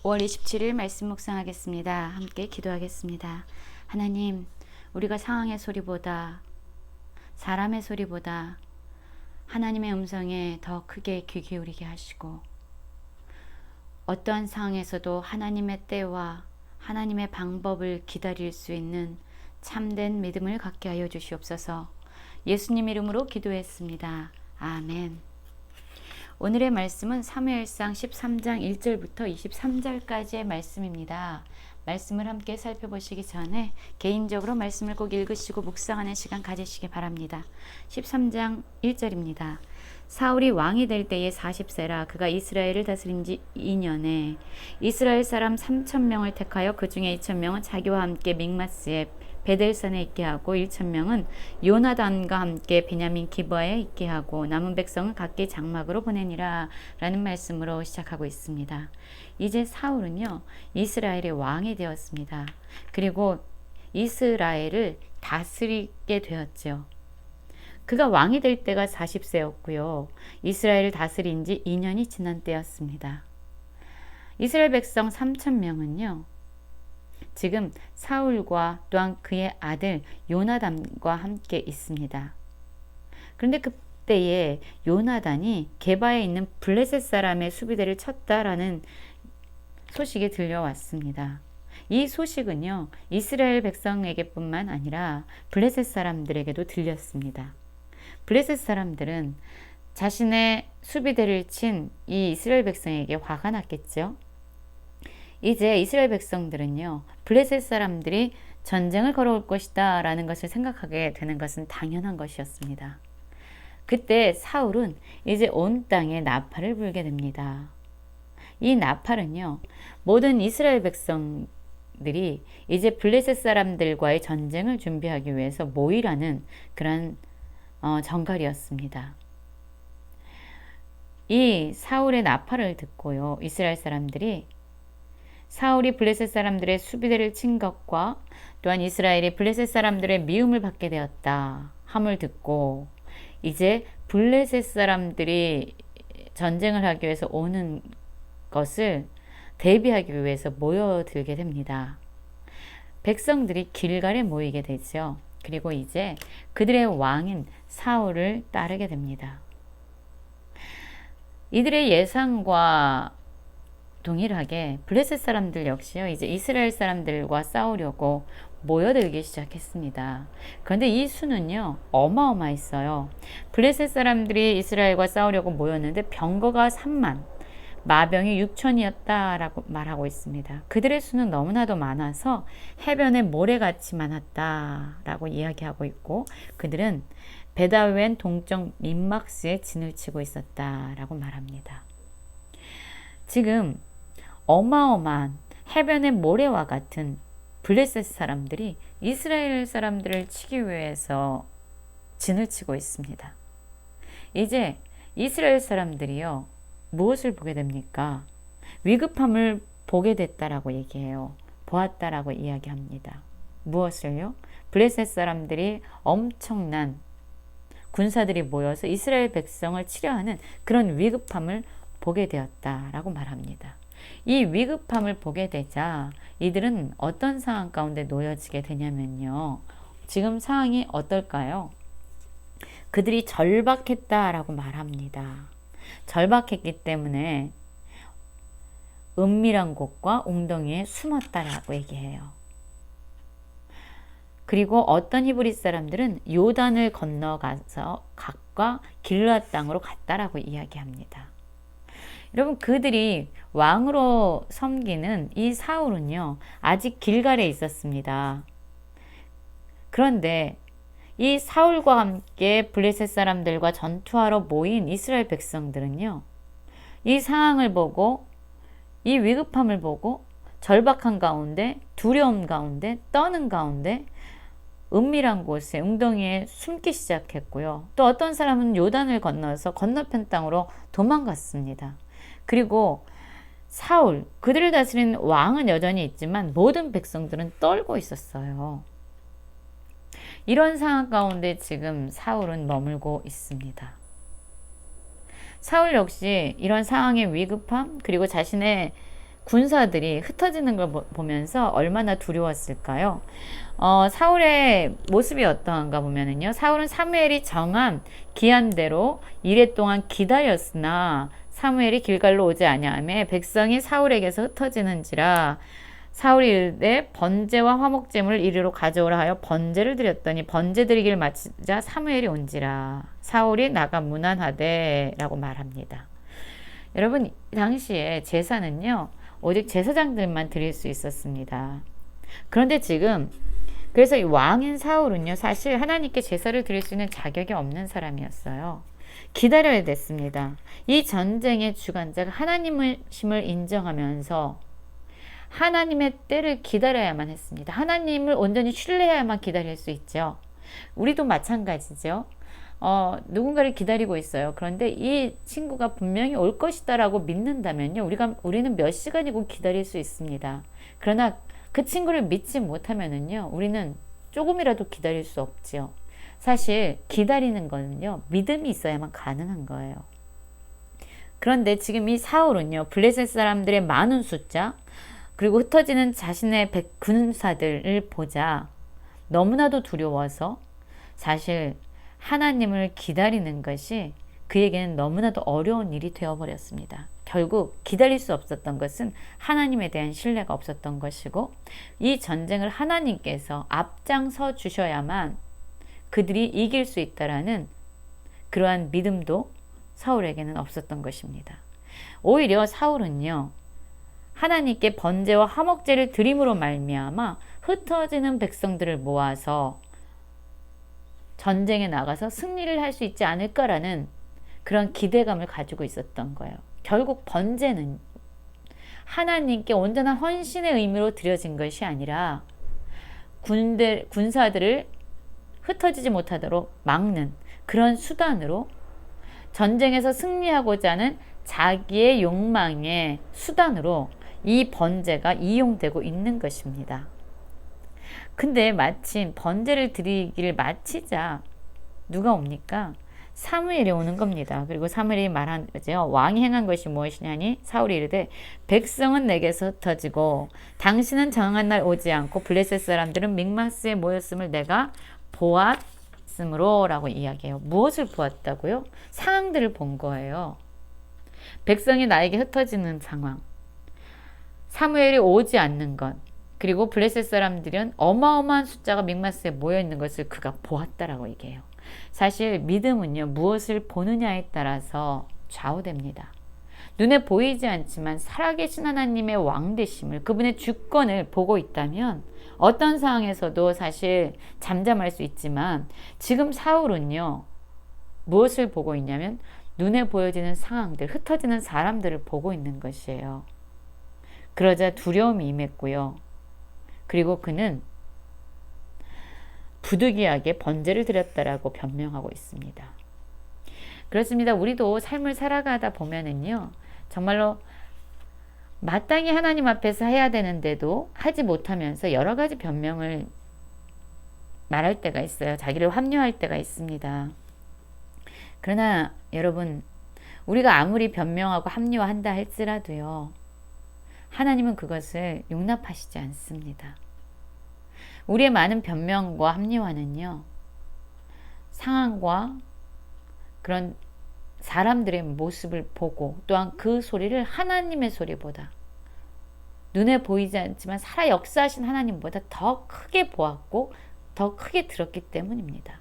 5월 27일 말씀 묵상하겠습니다. 함께 기도하겠습니다. 하나님, 우리가 상황의 소리보다 사람의 소리보다 하나님의 음성에 더 크게 귀 기울이게 하시고 어떠한 상황에서도 하나님의 때와 하나님의 방법을 기다릴 수 있는 참된 믿음을 갖게 하여 주시옵소서. 예수님 이름으로 기도했습니다. 아멘. 오늘의 말씀은 사무엘상 13장 1절부터 23절까지의 말씀입니다. 말씀을 함께 살펴보시기 전에 개인적으로 말씀을 꼭 읽으시고 묵상하는 시간 가지시기 바랍니다. 13장 1절입니다. 사울이 왕이 될 때에 40세라 그가 이스라엘을 다스린 지 2년에 이스라엘 사람 3,000명을 택하여 그 중에 2,000명은 자기와 함께 믹마스에 베델산에 있게 하고 1,000명은 요나단과 함께 베냐민 기브아에 있게 하고 남은 백성은 각기 장막으로 보내니라 라는 말씀으로 시작하고 있습니다. 이제 사울은요 이스라엘의 왕이 되었습니다. 그리고 이스라엘을 다스리게 되었죠. 그가 왕이 될 때가 40세였고요. 이스라엘을 다스린 지 2년이 지난 때였습니다. 이스라엘 백성 3,000명은요. 지금 사울과 또한 그의 아들 요나단과 함께 있습니다. 그런데 그때에 요나단이 게바에 있는 블레셋 사람의 수비대를 쳤다라는 소식이 들려왔습니다. 이 소식은요 이스라엘 백성에게뿐만 아니라 블레셋 사람들에게도 들렸습니다. 블레셋 사람들은 자신의 수비대를 친 이 이스라엘 백성에게 화가 났겠죠. 이제 이스라엘 백성들은요 블레셋 사람들이 전쟁을 걸어올 것이다 라는 것을 생각하게 되는 것은 당연한 것이었습니다. 그때 사울은 이제 온 땅에 나팔을 불게 됩니다. 이 나팔은요 모든 이스라엘 백성들이 이제 블레셋 사람들과의 전쟁을 준비하기 위해서 모이라는 그런 전갈이었습니다. 이 사울의 나팔을 듣고요 이스라엘 사람들이 사울이 블레셋 사람들의 수비대를 친 것과 또한 이스라엘이 블레셋 사람들의 미움을 받게 되었다 함을 듣고 이제 블레셋 사람들이 전쟁을 하기 위해서 오는 것을 대비하기 위해서 모여들게 됩니다. 백성들이 길갈에 모이게 되죠. 그리고 이제 그들의 왕인 사울을 따르게 됩니다. 이들의 예상과 동일하게 블레셋 사람들 역시요 이제 이스라엘 사람들과 싸우려고 모여들기 시작했습니다. 그런데 이 수는요 어마어마했어요. 블레셋 사람들이 이스라엘과 싸우려고 모였는데 병거가 3만 마병이 6천이었다라고 말하고 있습니다. 그들의 수는 너무나도 많아서 해변에 모래같이 많았다라고 이야기하고 있고 그들은 베다웬 동쪽 민막스에 진을 치고 있었다라고 말합니다. 지금 어마어마한 해변의 모래와 같은 블레셋 사람들이 이스라엘 사람들을 치기 위해서 진을 치고 있습니다. 이제 이스라엘 사람들이요 무엇을 보게 됩니까? 위급함을 보게 됐다라고 얘기해요. 보았다라고 이야기합니다. 무엇을요? 블레셋 사람들이 엄청난 군사들이 모여서 이스라엘 백성을 치려 하는 그런 위급함을 보게 되었다라고 말합니다. 이 위급함을 보게 되자 이들은 어떤 상황 가운데 놓여지게 되냐면요. 지금 상황이 어떨까요? 그들이 절박했다라고 말합니다. 절박했기 때문에 은밀한 곳과 웅덩이에 숨었다라고 얘기해요. 그리고 어떤 히브리 사람들은 요단을 건너가서 각과 길르앗 땅으로 갔다라고 이야기합니다. 여러분 그들이 왕으로 섬기는 이 사울은요 아직 길갈에 있었습니다. 그런데 이 사울과 함께 블레셋 사람들과 전투하러 모인 이스라엘 백성들은요 이 상황을 보고 이 위급함을 보고 절박한 가운데 두려움 가운데 떠는 가운데 은밀한 곳에 웅덩이에 숨기 시작했고요. 또 어떤 사람은 요단을 건너서 건너편 땅으로 도망갔습니다. 그리고 사울, 그들을 다스린 왕은 여전히 있지만 모든 백성들은 떨고 있었어요. 이런 상황 가운데 지금 사울은 머물고 있습니다. 사울 역시 이런 상황의 위급함 그리고 자신의 군사들이 흩어지는 걸 보면서 얼마나 두려웠을까요? 사울의 모습이 어떠한가 보면은요. 사울은 사무엘이 정한 기한대로 이레 동안 기다렸으나 사무엘이 길갈로 오지 아니하며 백성이 사울에게서 흩어지는지라. 사울이 이르되 번제와 화목제물을 이리로 가져오라 하여 번제를 드렸더니 번제 드리기를 마치자 사무엘이 온지라. 사울이 나가 문안하되 라고 말합니다. 여러분, 당시에 제사는요 오직 제사장들만 드릴 수 있었습니다. 그런데 지금 그래서 이 왕인 사울은요 사실 하나님께 제사를 드릴 수 있는 자격이 없는 사람이었어요. 기다려야 됐습니다. 이 전쟁의 주관자가 하나님이심을 인정하면서 하나님의 때를 기다려야만 했습니다. 하나님을 온전히 신뢰해야만 기다릴 수 있죠. 우리도 마찬가지죠. 누군가를 기다리고 있어요. 그런데 이 친구가 분명히 올 것이다 라고 믿는다면요. 우리는 몇 시간이고 기다릴 수 있습니다. 그러나 그 친구를 믿지 못하면은요. 우리는 조금이라도 기다릴 수 없지요. 사실 기다리는 거는요. 믿음이 있어야만 가능한 거예요. 그런데 지금 이 사울은요. 블레셋 사람들의 많은 숫자 그리고 흩어지는 자신의 군사들을 보자 너무나도 두려워서 사실 하나님을 기다리는 것이 그에게는 너무나도 어려운 일이 되어버렸습니다. 결국 기다릴 수 없었던 것은 하나님에 대한 신뢰가 없었던 것이고 이 전쟁을 하나님께서 앞장서 주셔야만 그들이 이길 수 있다라는 그러한 믿음도 사울에게는 없었던 것입니다. 오히려 사울은요. 하나님께 번제와 화목제를 드림으로 말미암아 흩어지는 백성들을 모아서 전쟁에 나가서 승리를 할 수 있지 않을까라는 그런 기대감을 가지고 있었던 거예요. 결국 번제는 하나님께 온전한 헌신의 의미로 드려진 것이 아니라 군사들을 흩어지지 못하도록 막는 그런 수단으로 전쟁에서 승리하고자 하는 자기의 욕망의 수단으로 이 번제가 이용되고 있는 것입니다. 근데 마침 번제를 드리기를 마치자 누가 옵니까? 사무엘이 오는 겁니다. 그리고 사무엘이 말한 거죠. 왕이 행한 것이 무엇이냐니 사울이 이르되 백성은 내게서 흩어지고 당신은 정한 날 오지 않고 블레셋 사람들은 mikmas에 모였음을 내가 보았으므로 라고 이야기해요. 무엇을 보았다고요? 상황들을 본 거예요. 백성이 나에게 흩어지는 상황, 사무엘이 오지 않는 것, 그리고 블레셋 사람들은 어마어마한 숫자가 mikmas에 모여 있는 것을 그가 보았다라고 얘기해요. 사실 믿음은요, 무엇을 보느냐에 따라서 좌우됩니다. 눈에 보이지 않지만 살아계신 하나님의 왕되심을, 그분의 주권을 보고 있다면 어떤 상황에서도 사실 잠잠할 수 있지만 지금 사울은요, 무엇을 보고 있냐면 눈에 보여지는 상황들, 흩어지는 사람들을 보고 있는 것이에요. 그러자 두려움이 임했고요. 그리고 그는 부득이하게 번제를 드렸다라고 변명하고 있습니다. 그렇습니다. 우리도 삶을 살아가다 보면은요, 정말로 마땅히 하나님 앞에서 해야 되는데도 하지 못하면서 여러 가지 변명을 말할 때가 있어요. 자기를 합리화할 때가 있습니다. 그러나 여러분, 우리가 아무리 변명하고 합리화한다 할지라도요, 하나님은 그것을 용납하시지 않습니다. 우리의 많은 변명과 합리화는요, 상황과 그런 사람들의 모습을 보고 또한 그 소리를 하나님의 소리보다 눈에 보이지 않지만 살아 역사하신 하나님보다 더 크게 보았고 더 크게 들었기 때문입니다.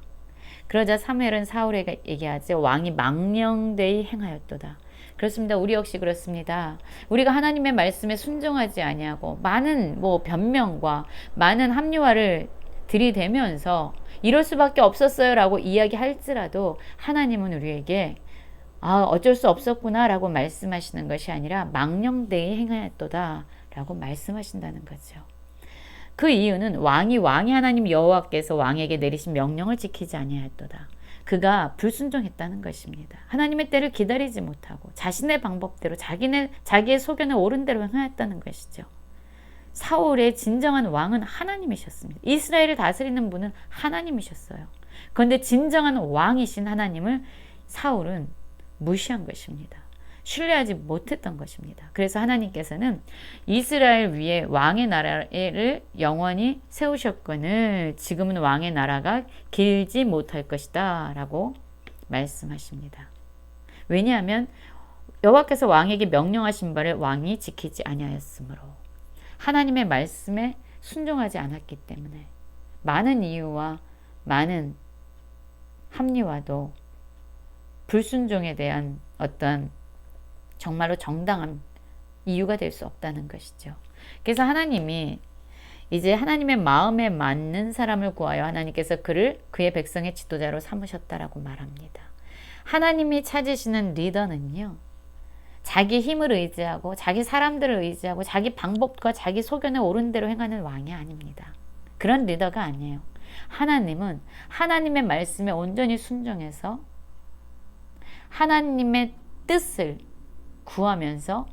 그러자 사무엘은 사울에게 얘기하죠. 왕이 망령되이 행하였도다. 그렇습니다. 우리 역시 그렇습니다. 우리가 하나님의 말씀에 순종하지 아니하고 많은 변명과 많은 합리화를 들이대면서 이럴 수밖에 없었어요 라고 이야기할지라도 하나님은 우리에게 어쩔 수 없었구나 라고 말씀하시는 것이 아니라 망령되이 행하였도다 라고 말씀하신다는 거죠. 그 이유는 왕이 하나님 여호와께서 왕에게 내리신 명령을 지키지 아니하였도다. 그가 불순종했다는 것입니다. 하나님의 때를 기다리지 못하고 자신의 방법대로 자기의 소견에 옳은 대로 행하였다는 것이죠. 사울의 진정한 왕은 하나님이셨습니다. 이스라엘을 다스리는 분은 하나님이셨어요. 그런데 진정한 왕이신 하나님을 사울은 무시한 것입니다. 신뢰하지 못했던 것입니다. 그래서 하나님께서는 이스라엘 위에 왕의 나라를 영원히 세우셨거늘 지금은 왕의 나라가 길지 못할 것이다 라고 말씀하십니다. 왜냐하면 여호와께서 왕에게 명령하신 바를 왕이 지키지 아니하였으므로, 하나님의 말씀에 순종하지 않았기 때문에 많은 이유와 많은 합리화도 불순종에 대한 어떤 정말로 정당한 이유가 될 수 없다는 것이죠. 그래서 하나님이 이제 하나님의 마음에 맞는 사람을 구하여 하나님께서 그를 그의 백성의 지도자로 삼으셨다라고 말합니다. 하나님이 찾으시는 리더는요, 자기 힘을 의지하고 자기 사람들을 의지하고 자기 방법과 자기 소견에 옳은 대로 행하는 왕이 아닙니다. 그런 리더가 아니에요. 하나님은 하나님의 말씀에 온전히 순종해서 하나님의 뜻을 구하면서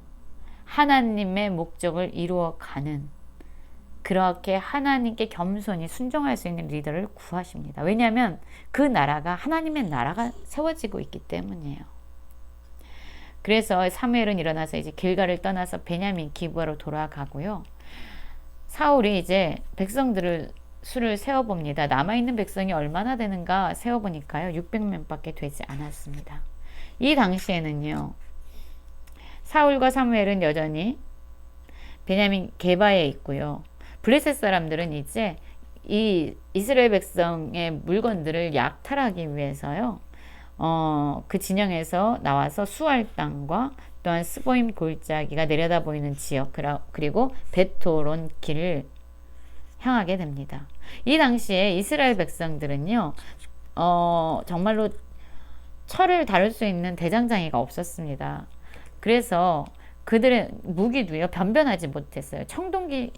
하나님의 목적을 이루어가는, 그렇게 하나님께 겸손히 순종할 수 있는 리더를 구하십니다. 왜냐하면 그 나라가 하나님의 나라가 세워지고 있기 때문이에요. 그래서 사무엘은 일어나서 이제 길갈을 떠나서 베냐민 기브아로 돌아가고요. 사울이 이제 백성들을 수를 세어봅니다. 남아있는 백성이 얼마나 되는가 세어보니까요, 600명밖에 되지 않았습니다. 이 당시에는요, 사울과 사무엘은 여전히 베냐민 게바에 있고요. 블레셋 사람들은 이제 이 이스라엘 백성의 물건들을 약탈하기 위해서요, 그 진영에서 나와서 수알 땅과 또한 스보임 골짜기가 내려다 보이는 지역, 그리고 베토론 길을 향하게 됩니다. 이 당시에 이스라엘 백성들은요, 정말로 철을 다룰 수 있는 대장장이가 없었습니다. 그래서 그들의 무기도요, 변변하지 못했어요. 청동기의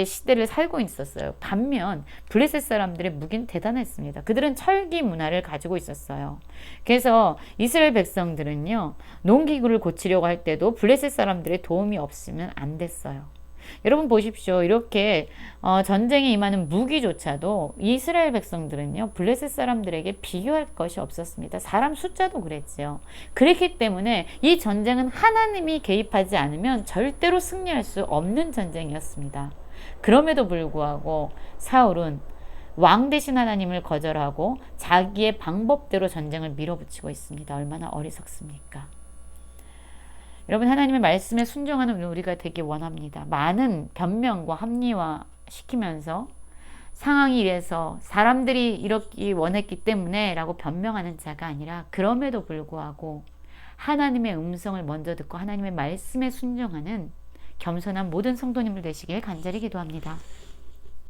시대를 살고 있었어요. 반면 블레셋 사람들의 무기는 대단했습니다. 그들은 철기 문화를 가지고 있었어요. 그래서 이스라엘 백성들은요, 농기구를 고치려고 할 때도 블레셋 사람들의 도움이 없으면 안 됐어요. 여러분 보십시오. 이렇게 전쟁에 임하는 무기조차도 이스라엘 백성들은요, 블레셋 사람들에게 비교할 것이 없었습니다. 사람 숫자도 그랬지요. 그렇기 때문에 이 전쟁은 하나님이 개입하지 않으면 절대로 승리할 수 없는 전쟁이었습니다. 그럼에도 불구하고 사울은 왕 대신 하나님을 거절하고 자기의 방법대로 전쟁을 밀어붙이고 있습니다. 얼마나 어리석습니까? 여러분, 하나님의 말씀에 순종하는 우리가 되기 원합니다. 많은 변명과 합리화 시키면서 상황이 이래서 사람들이 이렇게 원했기 때문에 라고 변명하는 자가 아니라, 그럼에도 불구하고 하나님의 음성을 먼저 듣고 하나님의 말씀에 순종하는 겸손한 모든 성도님을 되시길 간절히 기도합니다.